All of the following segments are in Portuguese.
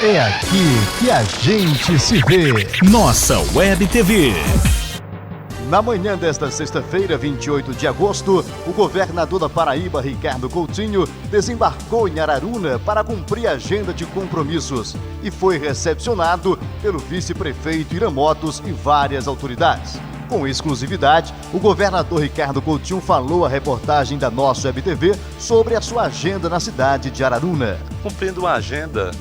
É aqui que a gente se vê. Nossa Web TV. Na manhã desta sexta-feira, 28 de agosto, o governador da Paraíba, Ricardo Coutinho, desembarcou em Araruna para cumprir a agenda de compromissos e foi recepcionado pelo vice-prefeito Irã Motos e várias autoridades. Com exclusividade, o governador Ricardo Coutinho falou à reportagem da Nossa Web TV sobre a sua agenda na cidade de Araruna. Cumprindo uma agenda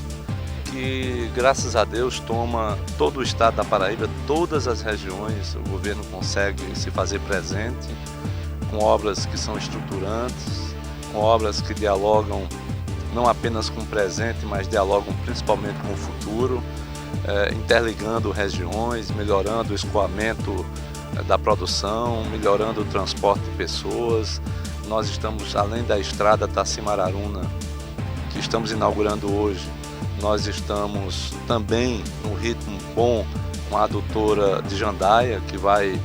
que, graças a Deus, toma todo o estado da Paraíba, todas as regiões, o governo consegue se fazer presente com obras que são estruturantes, com obras que dialogam não apenas com o presente, mas dialogam principalmente com o futuro, interligando regiões, melhorando o escoamento da produção, melhorando o transporte de pessoas. Nós estamos, além da estrada Tacima-Araruna, que estamos inaugurando hoje, nós estamos também num ritmo bom com a adutora de Jandaia, que vai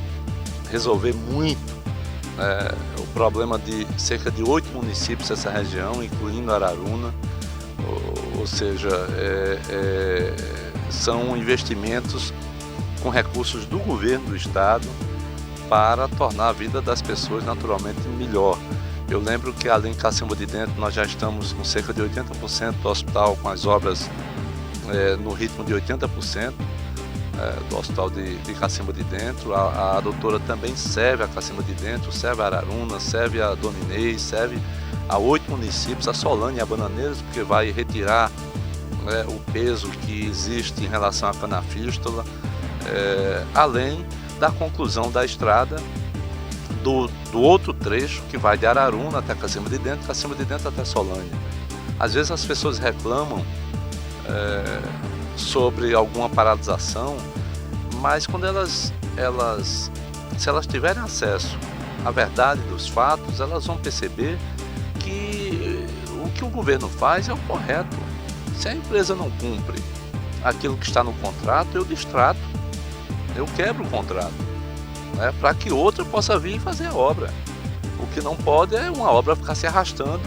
resolver muito o problema de cerca de 8 municípios dessa região, incluindo Araruna. Ou seja, são investimentos com recursos do governo do estado para tornar a vida das pessoas naturalmente melhor. Eu lembro que além de Cacimba de Dentro, nós já estamos com cerca de 80% do hospital com as obras no ritmo de 80% do hospital de Cacimba de Dentro. A doutora também serve a Cacimba de Dentro, serve a Araruna, serve a Dona Inês, serve a 8 municípios, a Solane e a Bananeiras, porque vai retirar o peso que existe em relação à canafístula, além da conclusão da estrada do outro trecho que vai de Araruna até Cacimba de Dentro até Solane. Às vezes as pessoas reclamam sobre alguma paralisação, mas quando se elas tiverem acesso à verdade dos fatos, elas vão perceber que o que o governo faz é o correto. Se a empresa não cumpre aquilo que está no contrato, eu distrato, eu quebro o contrato, para que outra possa vir e fazer a obra. O que não pode é uma obra ficar se arrastando,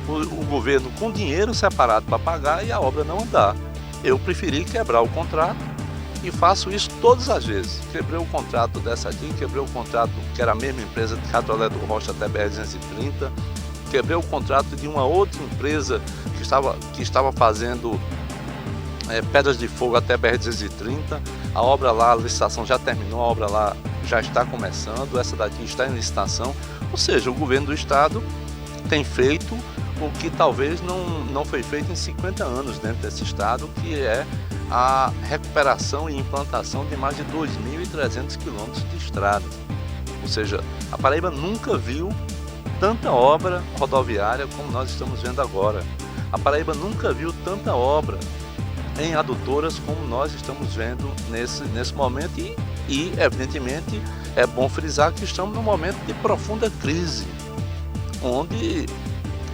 o governo com dinheiro separado para pagar e a obra não andar. Eu preferi quebrar o contrato e faço isso todas as vezes. Quebrei o contrato dessa aqui, quebrei o contrato que era a mesma empresa de Catrolé do Rocha até BR-230, quebrei o contrato de uma outra empresa que estava fazendo Pedras de Fogo até BR-230. A obra lá, a licitação já terminou, a obra lá já está começando, essa daqui está em licitação. Ou seja, o governo do estado tem feito o que talvez não foi feito em 50 anos dentro desse estado, que é a recuperação e implantação de mais de 2.300 quilômetros de estrada. Ou seja, a Paraíba nunca viu tanta obra rodoviária como nós estamos vendo agora. A Paraíba nunca viu tanta obra em adutoras como nós estamos vendo nesse momento e evidentemente é bom frisar que estamos num momento de profunda crise, onde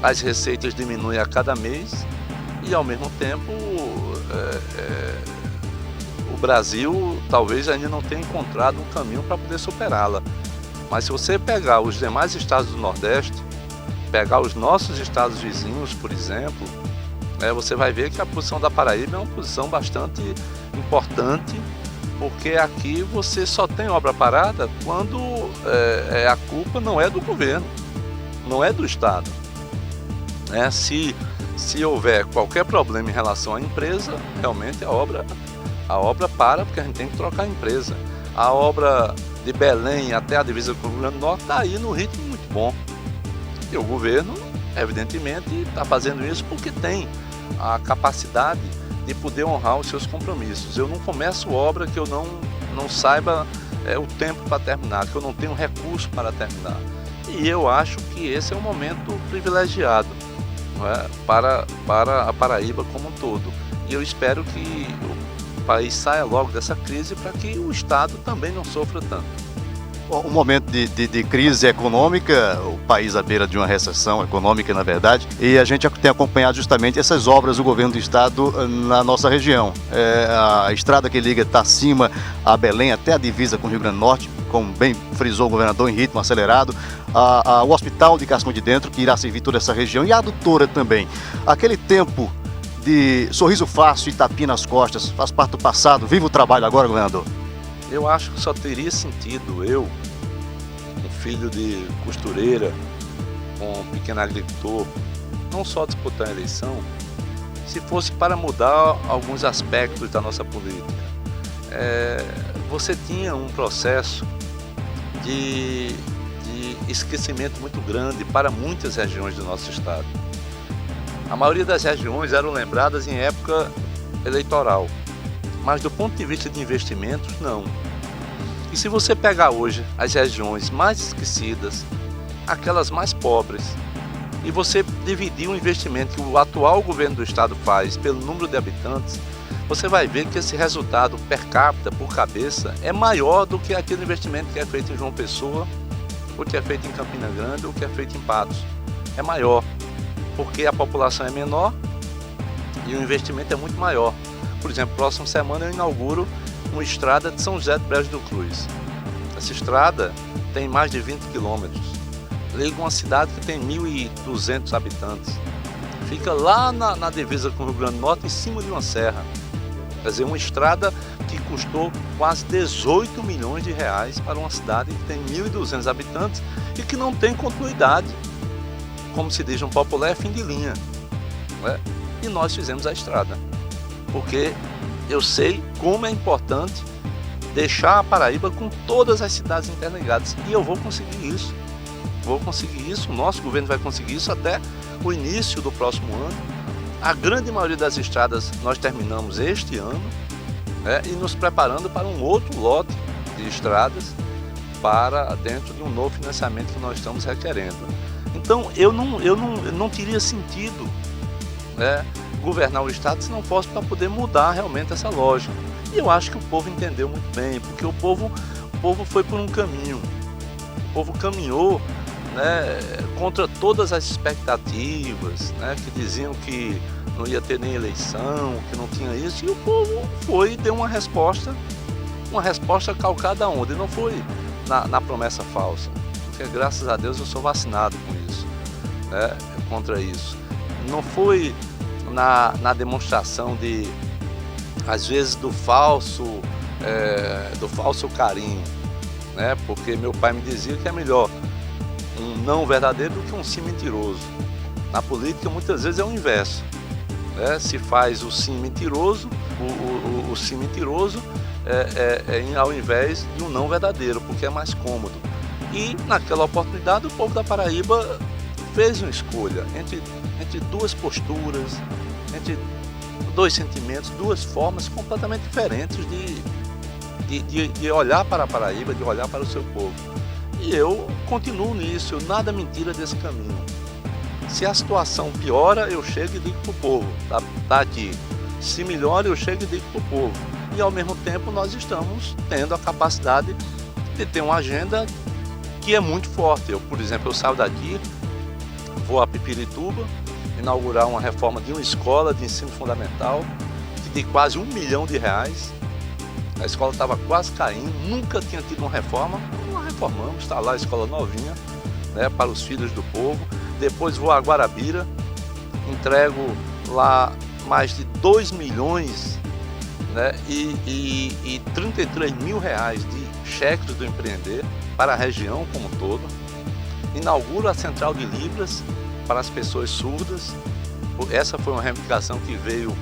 as receitas diminuem a cada mês e ao mesmo tempo o Brasil talvez ainda não tenha encontrado um caminho para poder superá-la. Mas se você pegar os demais estados do Nordeste, pegar os nossos estados vizinhos, por exemplo, você vai ver que a posição da Paraíba é uma posição bastante importante, porque aqui você só tem obra parada quando a culpa não é do governo, não é do estado. Se houver qualquer problema em relação à empresa, realmente a obra para, porque a gente tem que trocar a empresa. A obra de Belém até a divisa com o Rio Grande do Norte está aí no ritmo muito bom. E o governo, evidentemente, está fazendo isso porque tem a capacidade de poder honrar os seus compromissos. Eu não começo obra que eu não saiba o tempo para terminar, que eu não tenho recurso para terminar. E eu acho que esse é um momento privilegiado, para a Paraíba como um todo. E eu espero que o país saia logo dessa crise para que o estado também não sofra tanto. Um momento de crise econômica, o país à beira de uma recessão econômica, na verdade, e a gente tem acompanhado justamente essas obras do governo do estado na nossa região. A estrada que liga Tacima a Belém até a divisa com o Rio Grande do Norte, como bem frisou o governador, em ritmo acelerado, o hospital de Cacimba de Dentro, que irá servir toda essa região, e a adutora também. Aquele tempo de sorriso fácil e tapinha nas costas faz parte do passado. Viva o trabalho agora, governador. Eu acho que só teria sentido eu, um filho de costureira, um pequeno agricultor, não só disputar a eleição, se fosse para mudar alguns aspectos da nossa política. Você tinha um processo de esquecimento muito grande para muitas regiões do nosso estado. A maioria das regiões eram lembradas em época eleitoral, mas do ponto de vista de investimentos, não. E se você pegar hoje as regiões mais esquecidas, aquelas mais pobres, e você dividir o investimento que o atual governo do estado faz pelo número de habitantes, você vai ver que esse resultado per capita, por cabeça, é maior do que aquele investimento que é feito em João Pessoa, o que é feito em Campina Grande, o que é feito em Patos. É maior, porque a população é menor e o investimento é muito maior. Por exemplo, próxima semana eu inauguro uma estrada de São José do Brejo do Cruz. Essa estrada tem mais de 20 quilômetros. Liga uma cidade que tem 1.200 habitantes. Fica lá na divisa com o Rio Grande do Norte, em cima de uma serra. Quer dizer, uma estrada que custou quase 18 milhões de reais para uma cidade que tem 1.200 habitantes e que não tem continuidade. Como se diz no popular, é fim de linha. Né? E nós fizemos a estrada. Porque eu sei como é importante deixar a Paraíba com todas as cidades interligadas. E eu vou conseguir isso. O nosso governo vai conseguir isso até o início do próximo ano. A grande maioria das estradas nós terminamos este ano, né, e nos preparando para um outro lote de estradas para dentro de um novo financiamento que nós estamos requerendo. Então eu não teria sentido, né, governar o estado se não fosse para poder mudar realmente essa lógica. E eu acho que o povo entendeu muito bem, porque o povo foi por um caminho. O povo caminhou, né, contra todas as expectativas, né, que diziam que não ia ter nem eleição, que não tinha isso, e o povo foi e deu uma resposta calcada onde? Não foi na promessa falsa, porque graças a Deus eu sou vacinado com isso, né, contra isso. Não foi na demonstração de, às vezes, do falso carinho, né, porque meu pai me dizia que é melhor um não verdadeiro do que um sim mentiroso. Na política muitas vezes é o inverso, né? Se faz o sim mentiroso, o sim mentiroso ao invés de um não verdadeiro, porque é mais cômodo. E naquela oportunidade o povo da Paraíba fez uma escolha entre duas posturas, entre dois sentimentos, duas formas completamente diferentes de olhar para a Paraíba, de olhar para o seu povo. E eu continuo nisso, eu nada me tira desse caminho. Se a situação piora, eu chego e digo para o povo, tá aqui. Se melhora, eu chego e digo para o povo. E ao mesmo tempo nós estamos tendo a capacidade de ter uma agenda que é muito forte. Por exemplo, eu saio daqui, vou a Pipirituba, inaugurar uma reforma de uma escola de ensino fundamental, que tem quase R$1 milhão. A escola estava quase caindo, nunca tinha tido uma reforma. Reformamos, está lá a escola novinha, né, para os filhos do povo. Depois vou a Guarabira, entrego lá mais de 2 milhões, né, e 33 mil reais de cheques do empreender para a região como um todo. Inauguro a central de Libras para as pessoas surdas. Essa foi uma reivindicação que veio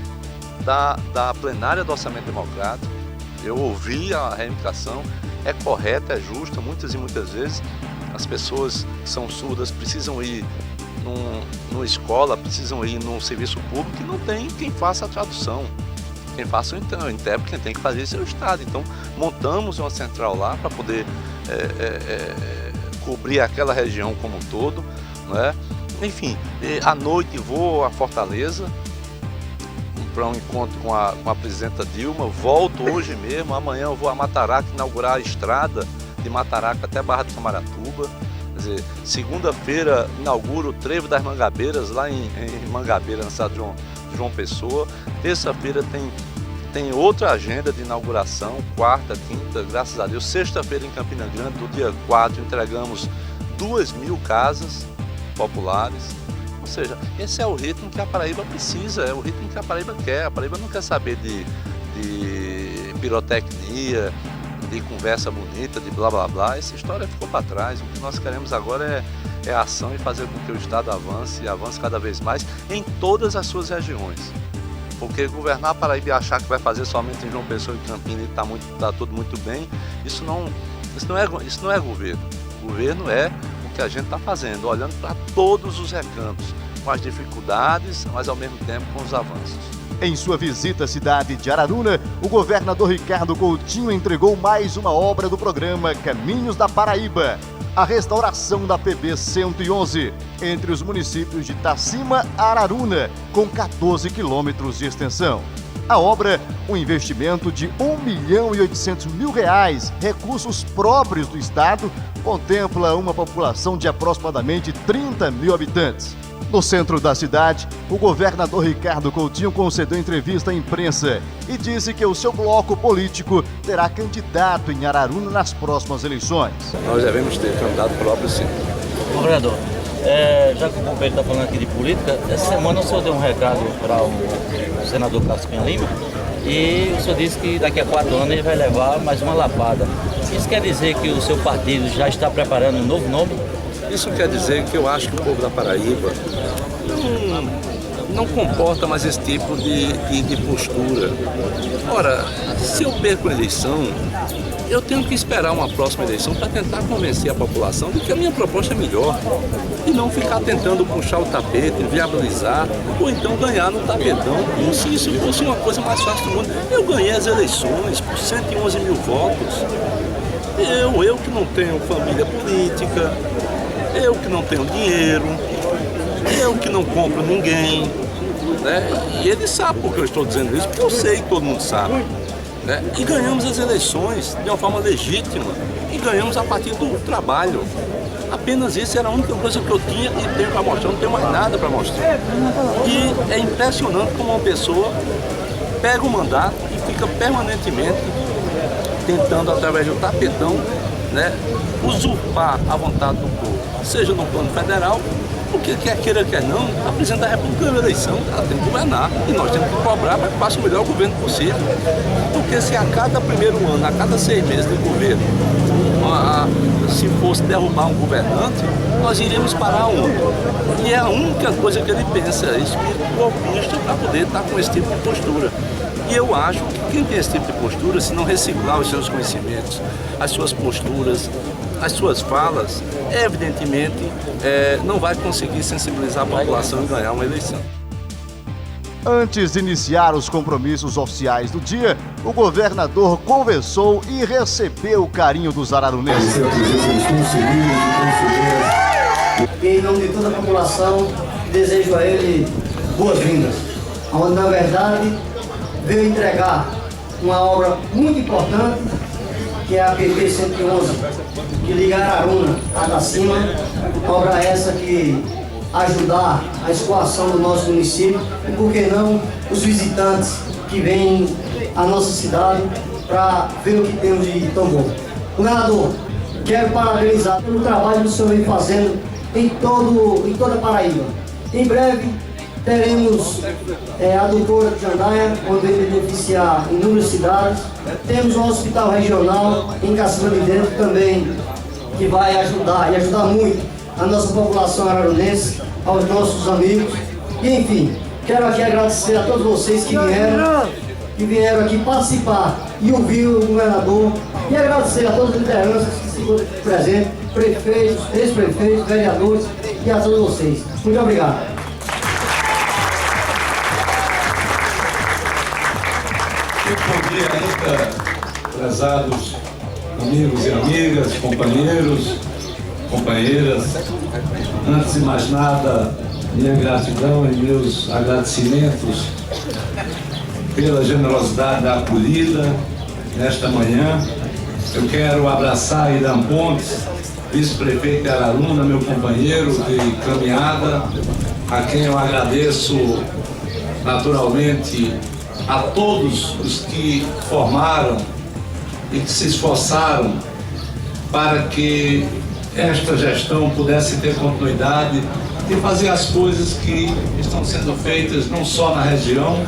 da plenária do Orçamento Democrático. Eu ouvi a reivindicação, é correta, é justa. Muitas e muitas vezes as pessoas que são surdas precisam ir numa escola, precisam ir num serviço público e não tem quem faça a tradução, quem faça o intérprete, quem tem que fazer isso é o Estado. Então montamos uma central lá para poder cobrir aquela região como um todo, né? Enfim, à noite vou a Fortaleza para um encontro com a presidenta Dilma, volto hoje mesmo, amanhã eu vou a Mataraca inaugurar a estrada de Mataraca até Barra de Camaratuba. Quer dizer, segunda-feira inauguro o Trevo das Mangabeiras lá em Mangabeira, na cidade de João Pessoa. Terça-feira tem outra agenda de inauguração, quarta, quinta, graças a Deus. Sexta-feira em Campina Grande, do dia 4, entregamos 2.000 casas populares. Ou seja, esse é o ritmo que a Paraíba precisa, é o ritmo que a Paraíba quer. A Paraíba não quer saber de pirotecnia, de conversa bonita, de blá blá blá. Essa história ficou para trás. O que nós queremos agora é ação e fazer com que o Estado avance e avance cada vez mais em todas as suas regiões. Porque governar a Paraíba e achar que vai fazer somente em João Pessoa e Campina e tá tudo muito bem, isso não é governo. O governo é o que a gente está fazendo, olhando para todos os recantos, com as dificuldades, mas ao mesmo tempo com os avanços. Em sua visita à cidade de Araruna, o governador Ricardo Coutinho entregou mais uma obra do programa Caminhos da Paraíba, a restauração da PB-111, entre os municípios de Itacima e Araruna, com 14 quilômetros de extensão. A obra, um investimento de R$1.800.000, recursos próprios do Estado, contempla uma população de aproximadamente 30 mil habitantes. No centro da cidade, o governador Ricardo Coutinho concedeu entrevista à imprensa e disse que o seu bloco político terá candidato em Araruna nas próximas eleições. Nós devemos ter candidato próprio, sim. Governador, já que o companheiro está falando aqui de política, essa semana o senhor deu um recado para o senador Cássio Cunha Lima e o senhor disse que daqui a 4 anos ele vai levar mais uma lapada. Isso quer dizer que o seu partido já está preparando um novo nome? Isso quer dizer que eu acho que o povo da Paraíba não comporta mais esse tipo de postura. Ora, se eu perco a eleição, eu tenho que esperar uma próxima eleição para tentar convencer a população de que a minha proposta é melhor e não ficar tentando puxar o tapete, viabilizar ou então ganhar no tapetão. Como se isso fosse uma coisa mais fácil do mundo. Eu ganhei as eleições por 111 mil votos. Eu que não tenho família política, eu que não tenho dinheiro, eu que não compro ninguém, né? E ele sabe por que eu estou dizendo isso, porque eu sei que todo mundo sabe, né? E ganhamos as eleições de uma forma legítima e ganhamos a partir do trabalho. Apenas isso era a única coisa que eu tinha e tenho para mostrar, não tenho mais nada para mostrar. E é impressionante como uma pessoa pega o mandato e fica permanentemente tentando, através do tapetão, né, usurpar a vontade do povo, seja no plano federal, porque quer queira, quer não, a presidente da República ganhou a eleição, ela tem que governar, e nós temos que cobrar para que faça o melhor governo possível. Porque se a cada primeiro ano, a cada 6 meses de governo, se fosse derrubar um governante, nós iríamos parar um. E é a única coisa que ele pensa, é espírito golpista para poder estar com esse tipo de postura. E eu acho que quem tem esse tipo de postura, se não reciclar os seus conhecimentos, as suas posturas, as suas falas, evidentemente não vai conseguir sensibilizar a população e ganhar uma eleição. Antes de iniciar os compromissos oficiais do dia, o governador conversou e recebeu o carinho dos ararunenses. Em nome de toda a população, desejo a ele boas-vindas, onde na verdade veio entregar uma obra muito importante, que é a PB-111, que liga Araruna a Itacima, obra essa que ajudar a escoação do nosso município e, por que não, os visitantes que vêm à nossa cidade para ver o que temos de tão bom. Governador, quero parabenizar pelo trabalho que o senhor vem fazendo em toda a Paraíba. Em breve teremos a doutora de Jandaia, onde vai beneficiar inúmeras cidades. Temos um hospital regional em Caçamba de Dentro também, que vai ajudar, e ajudar muito, a nossa população ararunense, aos nossos amigos. E enfim, quero aqui agradecer a todos vocês que vieram aqui participar e ouvir o governador. E agradecer a todas as lideranças que se encontram aqui presentes, prefeitos, ex-prefeitos, vereadores e a todos vocês. Muito obrigado. Muito bom dia ainda, prezados amigos e amigas, companheiros, companheiras. Antes de mais nada, minha gratidão e meus agradecimentos pela generosidade da acolhida nesta manhã. Eu quero abraçar Irã Pontes, vice-prefeito de Araruna, meu companheiro de caminhada, a quem eu agradeço naturalmente a todos os que formaram e que se esforçaram para que esta gestão pudesse ter continuidade e fazer as coisas que estão sendo feitas não só na região,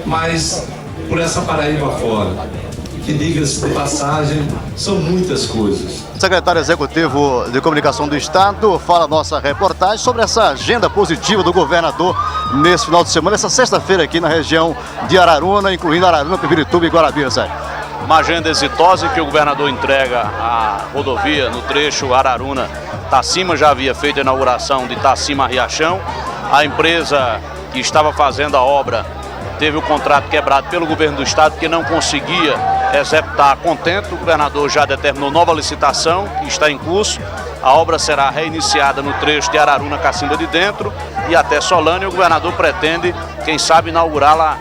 mas por essa Paraíba fora. Que, diga-se de passagem, são muitas coisas. Secretário Executivo de Comunicação do Estado fala a nossa reportagem sobre essa agenda positiva do governador nesse final de semana, essa sexta-feira aqui na região de Araruna, incluindo Araruna, Pirituba e Guarabira, Sérgio. Uma agenda exitosa que o governador entrega à rodovia no trecho Araruna-Tacima. Já havia feito a inauguração de Tacima-Riachão. A empresa que estava fazendo a obra teve o contrato quebrado pelo governo do estado, que não conseguia executar a contento. O governador já determinou nova licitação, que está em curso. A obra será reiniciada no trecho de Araruna, Cacimba de Dentro e até Solânia. O governador pretende, quem sabe, inaugurá-la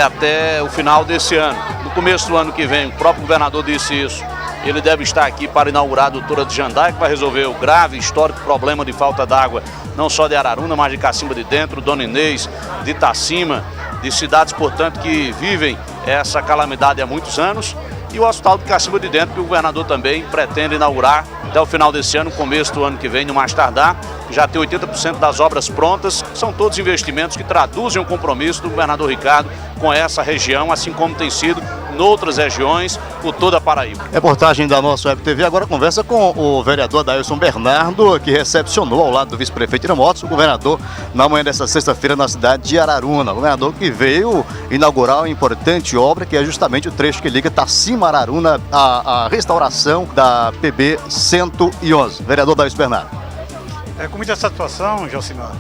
até o final desse ano. No começo do ano que vem, o próprio governador disse isso, ele deve estar aqui para inaugurar a Doutora de Jandaia, que vai resolver o grave histórico problema de falta d'água, não só de Araruna, mas de Cacimba de Dentro, Dona Inês, de Tacima, de cidades, portanto, que vivem essa calamidade há muitos anos. E o Hospital de Cacimba de Dentro, que o governador também pretende inaugurar até o final desse ano, começo do ano que vem, no mais tardar. Já tem 80% das obras prontas. São todos investimentos que traduzem o compromisso do governador Ricardo com essa região, assim como tem sido em outras regiões por toda a Paraíba. Reportagem da nossa Web TV agora conversa com o vereador Adailson Bernardo, que recepcionou ao lado do vice-prefeito Iramotos o governador na manhã desta sexta-feira na cidade de Araruna. O governador que veio inaugurar uma importante obra, que é justamente o trecho que liga Tacima-Araruna à restauração da PB 111. Vereador Adailson Bernardo. É com muita satisfação, Josimar,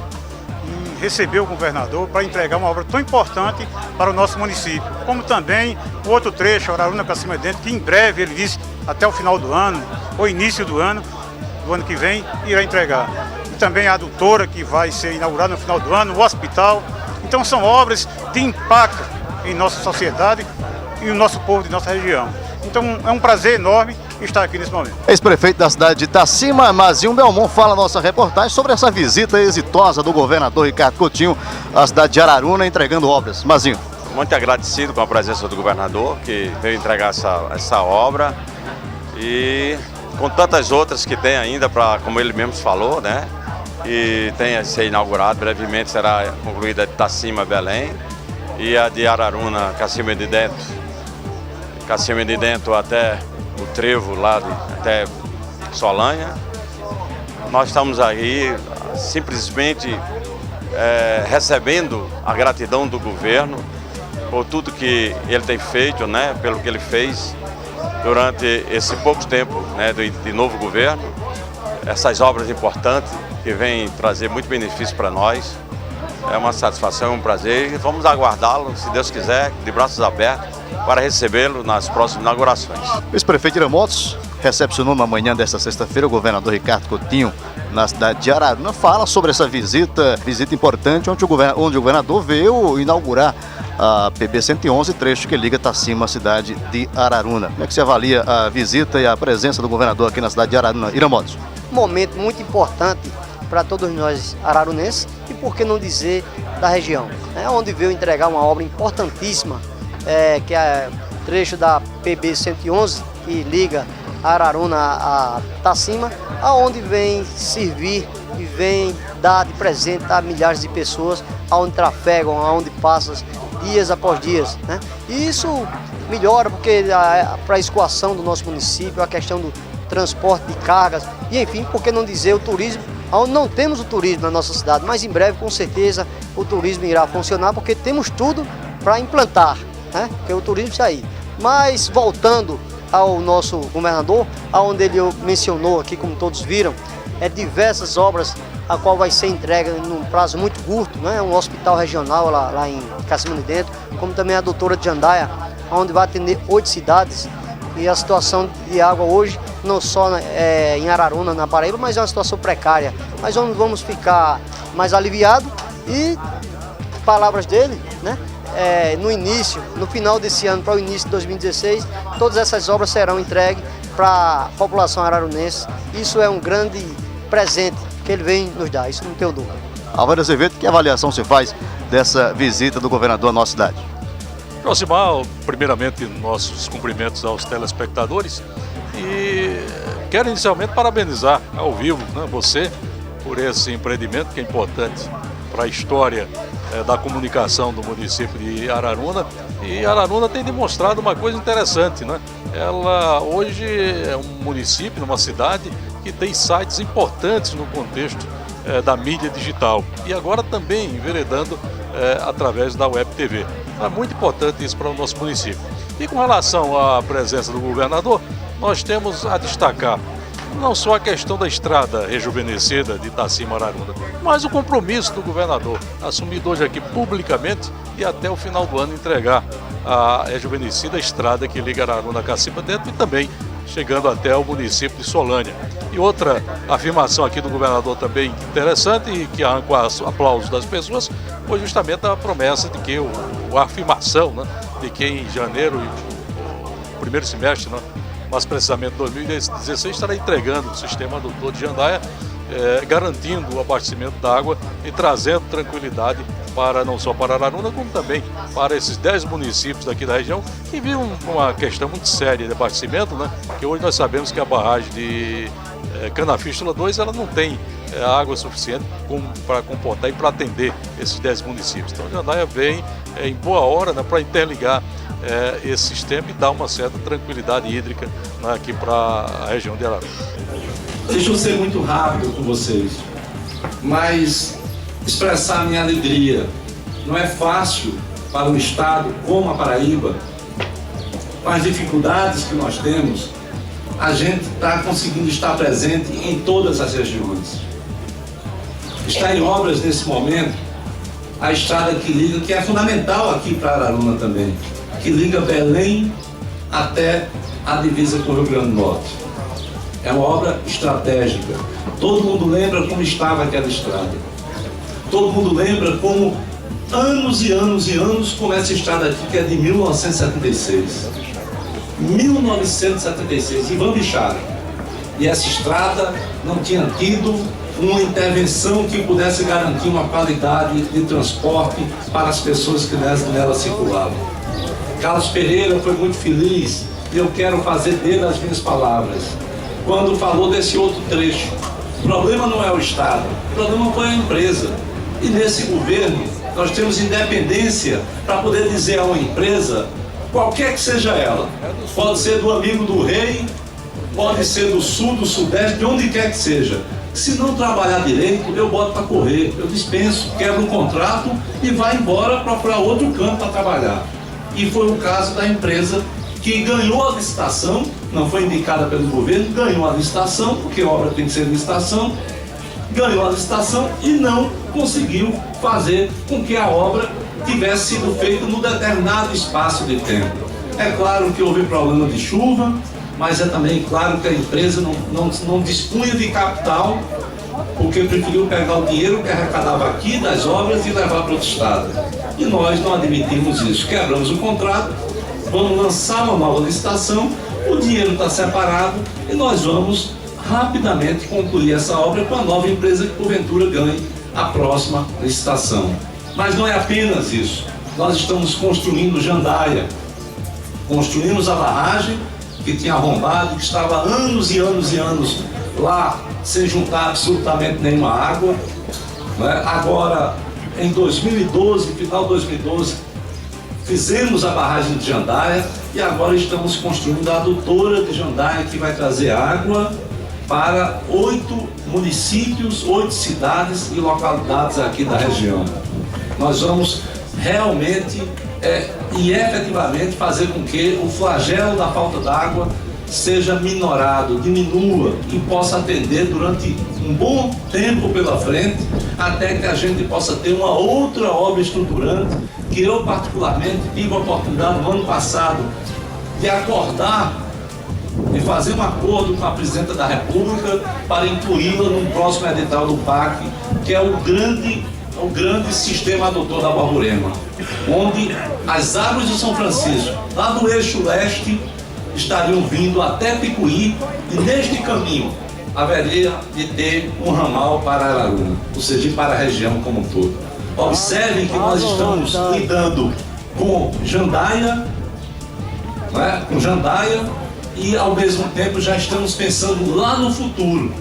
em receber o governador para entregar uma obra tão importante para o nosso município, como também o outro trecho, Araruna, Cacimba de Dentro, que em breve, ele disse, até o final do ano, ou início do ano que vem, irá entregar. E também a adutora, que vai ser inaugurada no final do ano, o hospital. Então são obras de impacto em nossa sociedade e no nosso povo de nossa região. Então é um prazer enorme estar aqui nesse momento. Ex-prefeito da cidade de Tacima, Mazinho Belmont, fala a nossa reportagem sobre essa visita exitosa do governador Ricardo Coutinho à cidade de Araruna, entregando obras. Mazinho. Muito agradecido com a presença do governador, que veio entregar essa obra e com tantas outras que tem ainda, como ele mesmo falou, né? E tem a ser inaugurado, brevemente será concluída a de Tacima, Belém, e a de Araruna, Cacimba de Dentro até o trevo lá até Solânia. Nós estamos aí simplesmente recebendo a gratidão do governo por tudo que ele tem feito, né, pelo que ele fez durante esse pouco tempo, né, de novo governo. Essas obras importantes que vêm trazer muito benefício para nós. É uma satisfação, um prazer e vamos aguardá-lo, se Deus quiser, de braços abertos, para recebê-lo nas próximas inaugurações. O ex-prefeito Iramotos recepcionou na manhã desta sexta-feira o governador Ricardo Coutinho na cidade de Araruna. Fala sobre essa visita importante onde o governador veio inaugurar a PB 111, trecho que liga Tacima à cidade de Araruna. Como é que você avalia a visita e a presença do governador aqui na cidade de Araruna? Iramotos. Um momento muito importante para todos nós ararunenses e, por que não dizer, da região, onde veio entregar uma obra importantíssima, que é o trecho da PB 111, que liga Araruna a Tacima, aonde vem servir e vem dar de presente a milhares de pessoas, aonde trafegam, aonde passam dias após dias, né? E isso melhora porque para a escoação do nosso município, a questão do transporte de cargas e, enfim, por que não dizer, o turismo, onde não temos o turismo na nossa cidade, mas em breve, com certeza, o turismo irá funcionar, porque temos tudo para implantar, né? Porque o turismo está aí. Mas, voltando ao nosso governador, aonde ele mencionou aqui, como todos viram, diversas obras, a qual vai ser entregue num prazo muito curto, né? Um hospital regional lá em Cacimba de Dentro, como também a Doutora de Jandaia, onde vai atender 8 cidades. E a situação de água hoje, não só em Araruna, na Paraíba, mas é uma situação precária. Mas vamos ficar mais aliviados e, palavras dele, né? No final desse ano, para o início de 2016, todas essas obras serão entregues para a população ararunense. Isso é um grande presente que ele vem nos dar, isso não tenho dúvida. Álvaro Azevedo, que avaliação você faz dessa visita do governador à nossa cidade? Josimar, primeiramente, nossos cumprimentos aos telespectadores e quero inicialmente parabenizar ao vivo, né, você por esse empreendimento que é importante para a história da comunicação do município de Araruna. E Araruna tem demonstrado uma coisa interessante, né? Ela hoje é um município, uma cidade que tem sites importantes no contexto da mídia digital e agora também enveredando através da Web TV. É muito importante isso para o nosso município. E com relação à presença do governador, nós temos a destacar não só a questão da estrada rejuvenescida de Itacima-Araruna, mas o compromisso do governador, assumido hoje aqui publicamente e até o final do ano entregar a rejuvenescida estrada que liga Araruna a Cacimba Dentro e também chegando até o município de Solânia. E outra afirmação aqui do governador também interessante e que arranca aplausos das pessoas foi justamente a promessa de que a afirmação, né, de que em janeiro e o primeiro semestre, né, mais precisamente 2016, estará entregando o sistema adutor de Jandaia, garantindo o abastecimento da água e trazendo tranquilidade para não só para Araruna, como também para esses 10 municípios daqui da região que viram uma questão muito séria de abastecimento, né? Que hoje nós sabemos que a barragem de Canafístula 2 ela não tem água suficiente para comportar e para atender esses 10 municípios. Então Jandaia vem em boa hora, né, para interligar esse sistema e dar uma certa tranquilidade hídrica, né, aqui para a região de Araruna. Deixa eu ser muito rápido com vocês, mas expressar minha alegria. Não é fácil para um estado como a Paraíba, com as dificuldades que nós temos, a gente está conseguindo estar presente em todas as regiões. Está em obras nesse momento a estrada que liga, que é fundamental aqui para Araruna também, que liga Belém até a divisa com o Rio Grande do Norte. É uma obra estratégica. Todo mundo lembra como estava aquela estrada. Todo mundo lembra como anos e anos e anos como essa estrada aqui, que é de 1976. 1976, Ivan Bichara. E essa estrada não tinha tido uma intervenção que pudesse garantir uma qualidade de transporte para as pessoas que nela circulavam. Carlos Pereira foi muito feliz, e eu quero fazer dele as minhas palavras, quando falou desse outro trecho. O problema não é o Estado, o problema foi a empresa. E nesse governo, nós temos independência para poder dizer a uma empresa, qualquer que seja ela, pode ser do amigo do rei, pode ser do sul, do sudeste, de onde quer que seja. Se não trabalhar direito, eu boto para correr, eu dispenso, quebro um contrato e vai embora procurar outro campo para trabalhar. E foi o caso da empresa que ganhou a licitação, não foi indicada pelo governo, ganhou a licitação, porque a obra tem que ser licitação, ganhou a licitação e não conseguiu fazer com que a obra tivesse sido feita num determinado espaço de tempo. É claro que houve problema de chuva, mas é também claro que a empresa não dispunha de capital, porque preferiu pegar o dinheiro que arrecadava aqui das obras e levar para outro estado. E nós não admitimos isso. Quebramos o contrato, vamos lançar uma nova licitação, o dinheiro está separado e nós vamos rapidamente concluir essa obra com a nova empresa que porventura ganhe a próxima licitação. Mas não é apenas isso. Nós estamos construindo Jandaia. Construímos a barragem que tinha arrombado, que estava anos e anos e anos lá, sem juntar absolutamente nenhuma água. Né? Agora, em 2012, final de 2012, fizemos a barragem de Jandaia e agora estamos construindo a adutora de Jandaia, que vai trazer água para 8 municípios, 8 cidades e localidades aqui da região. Nós vamos realmente e efetivamente fazer com que o flagelo da falta d'água seja minorado, diminua e possa atender durante um bom tempo pela frente, até que a gente possa ter uma outra obra estruturante, que eu particularmente tive a oportunidade no ano passado de acordar, de fazer um acordo com a Presidenta da República para incluí-la no próximo edital do PAC, que é o grande sistema adutor da Borborema, onde as águas de São Francisco, lá do eixo leste, estariam vindo até Picuí e neste caminho haveria de ter um ramal para Araruna, ou seja, para a região como um todo. Observem que nós estamos lidando com Jandaia, e ao mesmo tempo já estamos pensando lá no futuro.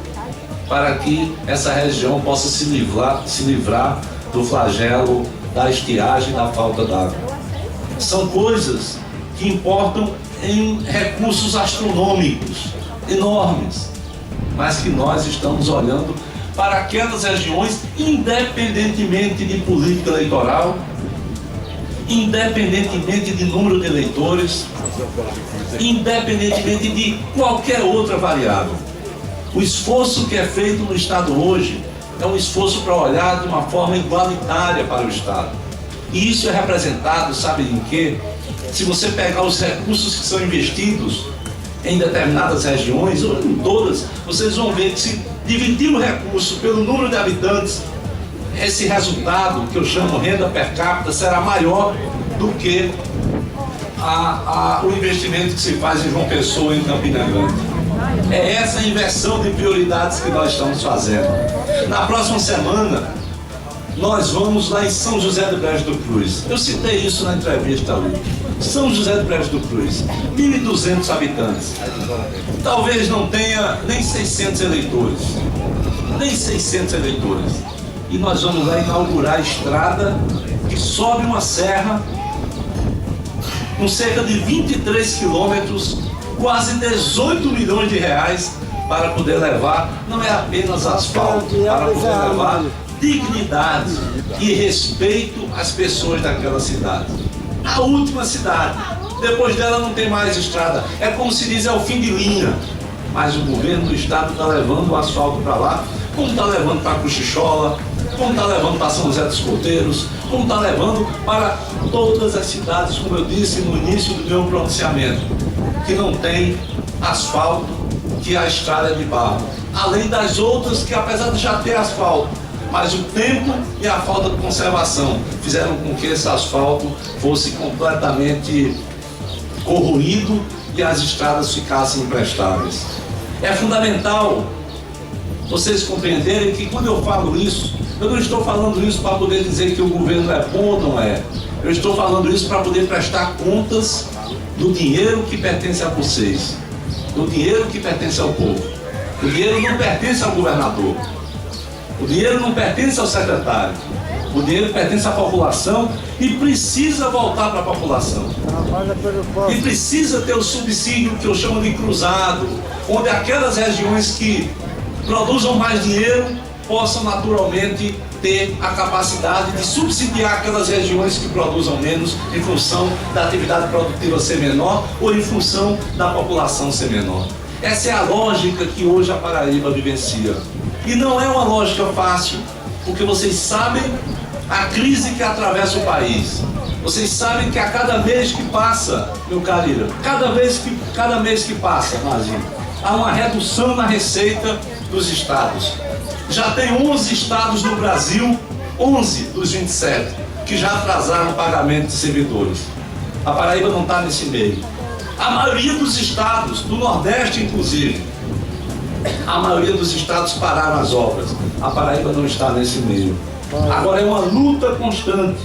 para que essa região possa se livrar do flagelo da estiagem e da falta d'água. São coisas que importam em recursos astronômicos, enormes, mas que nós estamos olhando para aquelas regiões, independentemente de política eleitoral, independentemente de número de eleitores, independentemente de qualquer outra variável. O esforço que é feito no Estado hoje é um esforço para olhar de uma forma igualitária para o Estado. E isso é representado, sabe em quê? Se você pegar os recursos que são investidos em determinadas regiões, ou em todas, vocês vão ver que se dividir o recurso pelo número de habitantes, esse resultado, que eu chamo renda per capita, será maior do que o investimento que se faz em João Pessoa e em Campina Grande. É essa inversão de prioridades que nós estamos fazendo. Na próxima semana, nós vamos lá em São José do Brejo do Cruz. Eu citei isso na entrevista ali. São José do Brejo do Cruz, 1.200 habitantes. Talvez não tenha nem 600 eleitores. Nem 600 eleitores. E nós vamos lá inaugurar a estrada que sobe uma serra com cerca de 23 quilômetros, quase 18 milhões de reais, para poder levar, não é apenas asfalto, para poder levar dignidade e respeito às pessoas daquela cidade. A última cidade, depois dela não tem mais estrada, é como se diz, é o fim de linha. Mas o governo do estado está levando o asfalto para lá, como está levando para Cochichola, como está levando para São José dos Couteiros, como está levando para todas as cidades, como eu disse no início do meu pronunciamento, que não tem asfalto, que a estrada é de barro. Além das outras que, apesar de já ter asfalto, mas o tempo e a falta de conservação fizeram com que esse asfalto fosse completamente corroído e as estradas ficassem imprestáveis. É fundamental vocês compreenderem que quando eu falo isso, eu não estou falando isso para poder dizer que o governo é bom ou não é. Eu estou falando isso para poder prestar contas do dinheiro que pertence a vocês, do dinheiro que pertence ao povo. O dinheiro não pertence ao governador, o dinheiro não pertence ao secretário, o dinheiro pertence à população e precisa voltar para a população. E precisa ter o subsídio que eu chamo de cruzado, onde aquelas regiões que produzam mais dinheiro possam naturalmente ter a capacidade de subsidiar aquelas regiões que produzam menos em função da atividade produtiva ser menor ou em função da população ser menor. Essa é a lógica que hoje a Paraíba vivencia. E não é uma lógica fácil, porque vocês sabem a crise que atravessa o país. Vocês sabem que a cada mês que passa, meu Calira, cada mês que passa, Marzinho, há uma redução na receita dos estados. Já tem 11 estados no Brasil, 11 dos 27, que já atrasaram o pagamento de servidores. A Paraíba não está nesse meio. A maioria dos estados, do Nordeste inclusive, a maioria dos estados pararam as obras. A Paraíba não está nesse meio. Agora é uma luta constante,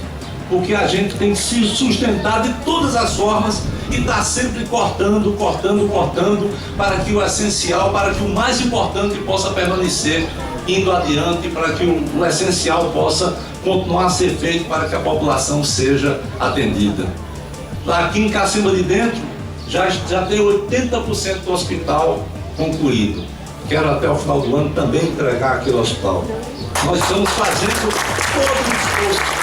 porque a gente tem que se sustentar de todas as formas e está sempre cortando, para que o essencial, para que o mais importante possa permanecer indo adiante, para que o essencial possa continuar a ser feito para que a população seja atendida. Lá aqui em Cacimba de Dentro, já tem 80% do hospital concluído. Quero até o final do ano também entregar aquele hospital. Nós estamos fazendo todo o esforço.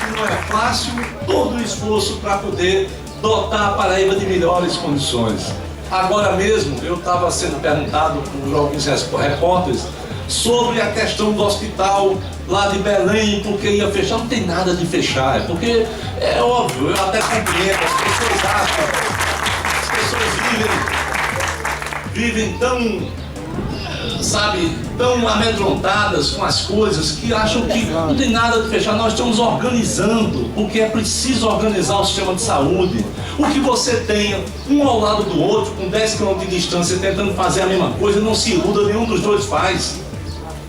E não é fácil, todo o esforço para poder dotar a Paraíba de melhores condições. Agora mesmo, eu estava sendo perguntado por alguns repórteres sobre a questão do hospital lá de Belém, porque ia fechar. Não tem nada de fechar, é porque é óbvio, eu até compreendo, as pessoas acham, as pessoas vivem tão, sabe, tão amedrontadas com as coisas que acham que não tem nada de fechar. Nós estamos organizando, porque é preciso organizar o sistema de saúde. O que você tenha um ao lado do outro, com 10 km de distância, tentando fazer a mesma coisa, não se iluda, nenhum dos dois faz.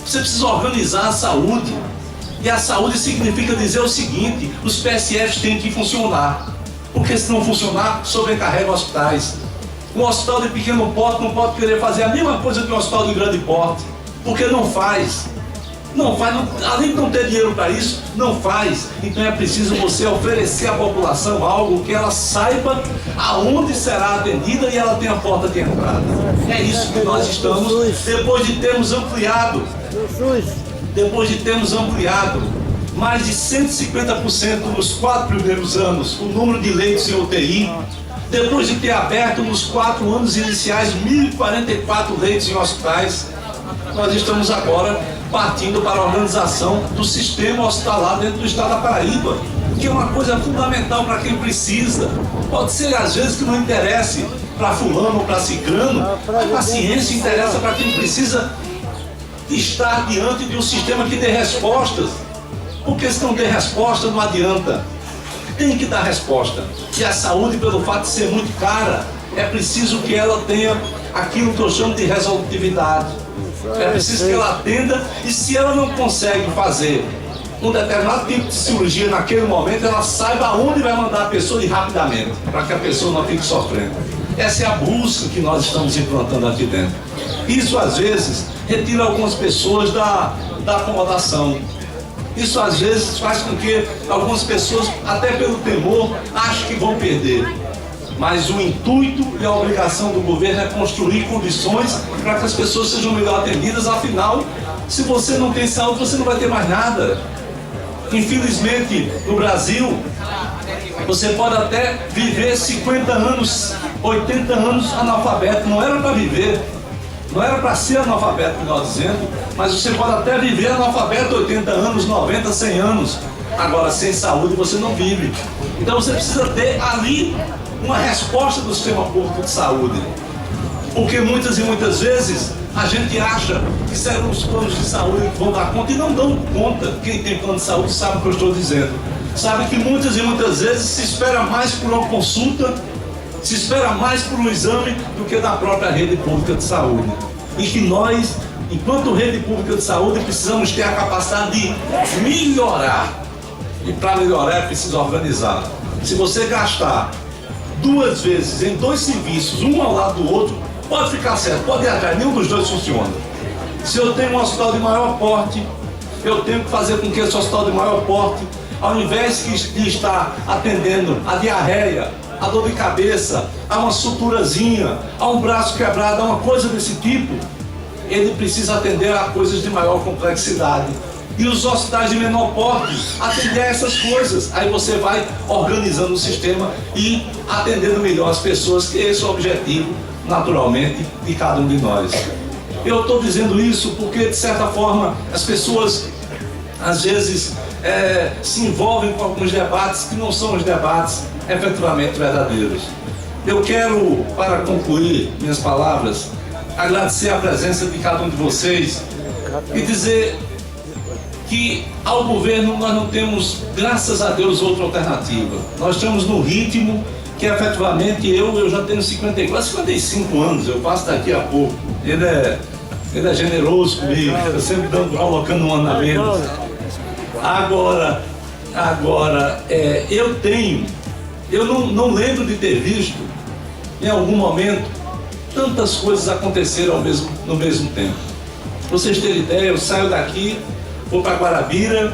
Você precisa organizar a saúde. E a saúde significa dizer o seguinte: os PSFs têm que funcionar, porque se não funcionar, sobrecarrega hospitais. Um hospital de pequeno porte não pode querer fazer a mesma coisa que um hospital de grande porte, porque não faz. Não faz, além de não ter dinheiro para isso, não faz. Então é preciso você oferecer à população algo que ela saiba aonde será atendida e ela tenha a porta de entrada. É isso que nós estamos, depois de termos ampliado mais de 150% nos 4 primeiros anos o número de leitos em UTI, depois de ter aberto nos 4 anos iniciais 1.044 leitos em hospitais, nós estamos agora partindo para a organização do sistema hospitalar dentro do estado da Paraíba, que é uma coisa fundamental para quem precisa. Pode ser às vezes que não interesse para fulano ou para cicrano, a ciência interessa para quem precisa estar diante de um sistema que dê respostas, porque se não der resposta não adianta, tem que dar resposta. E a saúde, pelo fato de ser muito cara, é preciso que ela tenha aquilo que eu chamo de resolutividade. É preciso que ela atenda, e se ela não consegue fazer um determinado tipo de cirurgia naquele momento, ela saiba aonde vai mandar a pessoa ir rapidamente, para que a pessoa não fique sofrendo. Essa é a busca que nós estamos implantando aqui dentro. Isso às vezes retira algumas pessoas da acomodação. Isso às vezes faz com que algumas pessoas, até pelo temor, achem que vão perder. Mas o intuito e a obrigação do governo é construir condições para que as pessoas sejam melhor atendidas. Afinal, se você não tem saúde, você não vai ter mais nada. Infelizmente, no Brasil, você pode até viver 50 anos, 80 anos analfabeto. Não era para viver, não era para ser analfabeto, melhor dizendo, mas você pode até viver analfabeto 80 anos, 90, 100 anos. Agora, sem saúde, você não vive. Então, você precisa ter ali uma resposta do sistema público de saúde, porque muitas e muitas vezes a gente acha que serão os planos de saúde que vão dar conta, e não dão conta. Quem tem plano de saúde sabe o que eu estou dizendo, sabe que muitas e muitas vezes se espera mais por uma consulta, se espera mais por um exame do que da própria rede pública de saúde, e que nós, enquanto rede pública de saúde, precisamos ter a capacidade de melhorar, e para melhorar é preciso organizar. Se você gastar 2 vezes em 2 serviços, um ao lado do outro, pode ficar certo, pode ir atrás, nenhum dos dois funciona. Se eu tenho um hospital de maior porte, eu tenho que fazer com que esse hospital de maior porte, ao invés de estar atendendo a diarreia, a dor de cabeça, a uma suturazinha, a um braço quebrado, a uma coisa desse tipo, ele precisa atender a coisas de maior complexidade. E os hospitais de menor porte atender a essas coisas. Aí você vai organizando o sistema e atendendo melhor as pessoas, que esse é o objetivo, naturalmente, de cada um de nós. Eu estou dizendo isso porque, de certa forma, as pessoas, às vezes, se envolvem com alguns debates que não são os debates efetivamente verdadeiros. Eu quero, para concluir minhas palavras, agradecer a presença de cada um de vocês e dizer que ao governo nós não temos, graças a Deus, outra alternativa. Nós estamos no ritmo que efetivamente eu já tenho 55 anos, eu passo daqui a pouco. Ele é generoso comigo, eu sempre colocando um ano a menos. Agora eu não lembro de ter visto em algum momento tantas coisas aconteceram no mesmo tempo. Pra vocês terem ideia, eu saio daqui, vou para Guarabira,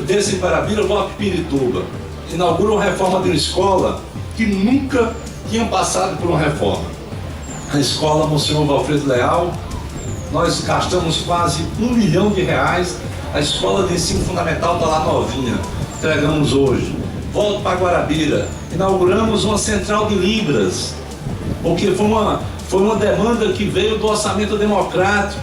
desço em Guarabira, vou a Pirituba. Inauguro uma reforma de uma escola que nunca tinha passado por uma reforma. A escola Monsenhor Valfredo Leal, nós gastamos quase R$1 milhão. A escola de ensino fundamental está lá novinha, entregamos hoje. Volto para Guarabira, inauguramos uma central de Libras, porque foi uma demanda que veio do orçamento democrático,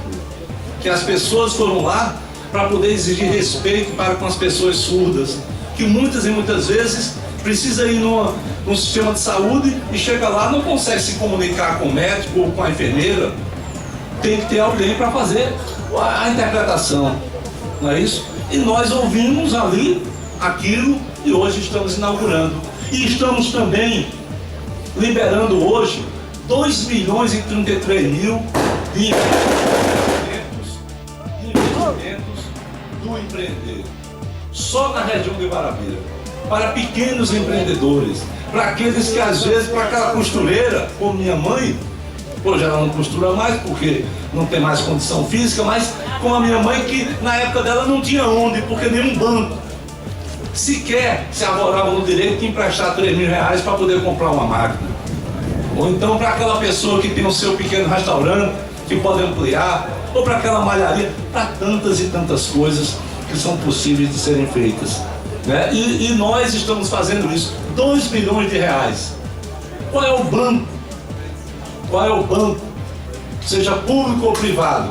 que as pessoas foram lá para poder exigir respeito para com as pessoas surdas, que muitas e muitas vezes precisa ir num sistema de saúde e chega lá, não consegue se comunicar com o médico ou com a enfermeira, tem que ter alguém para fazer a interpretação, não é isso? E nós ouvimos ali aquilo e hoje estamos inaugurando. E estamos também liberando hoje 2.033.000 de investimentos do empreender, só na região de Guarabira. para pequenos empreendedores, para aqueles que às vezes, para aquela costureira, como minha mãe, hoje ela não costura mais porque não tem mais condição física, mas com a minha mãe que na época dela não tinha onde, porque nenhum banco sequer se arvorava no direito de emprestar R$3.000 para poder comprar uma máquina. Ou então para aquela pessoa que tem o seu pequeno restaurante, que pode ampliar, ou para aquela malharia, para tantas e tantas coisas que são possíveis de serem feitas, né? E nós estamos fazendo isso, R$2 milhões. Qual é o banco? Qual é o banco, seja público ou privado,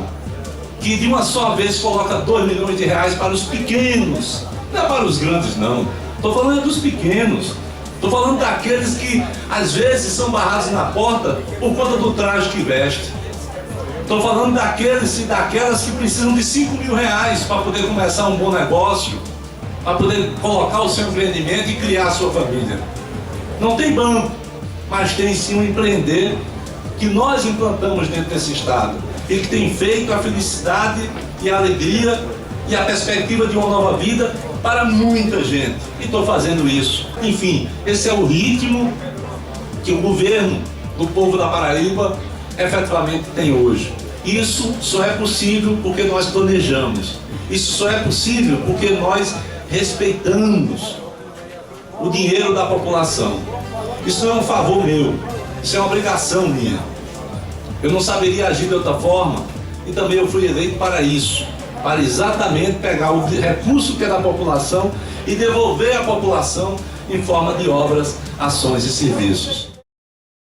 que de uma só vez coloca R$2 milhões para os pequenos? Não é para os grandes, não. Estou falando dos pequenos. Estou falando daqueles que às vezes são barrados na porta por conta do traje que veste. Estou falando daqueles e daquelas que precisam de R$5.000 para poder começar um bom negócio, para poder colocar o seu empreendimento e criar a sua família. Não tem banco, mas tem sim um empreender que nós implantamos dentro desse estado e que tem feito a felicidade e a alegria e a perspectiva de uma nova vida para muita gente. E estou fazendo isso. Enfim, esse é o ritmo que o governo do povo da Paraíba efetivamente tem hoje. Isso só é possível porque nós planejamos. Isso só é possível porque nós respeitamos o dinheiro da população. Isso não é um favor meu, isso é uma obrigação minha. Eu não saberia agir de outra forma e também eu fui eleito para isso, para exatamente pegar o recurso que é da população e devolver à população em forma de obras, ações e serviços.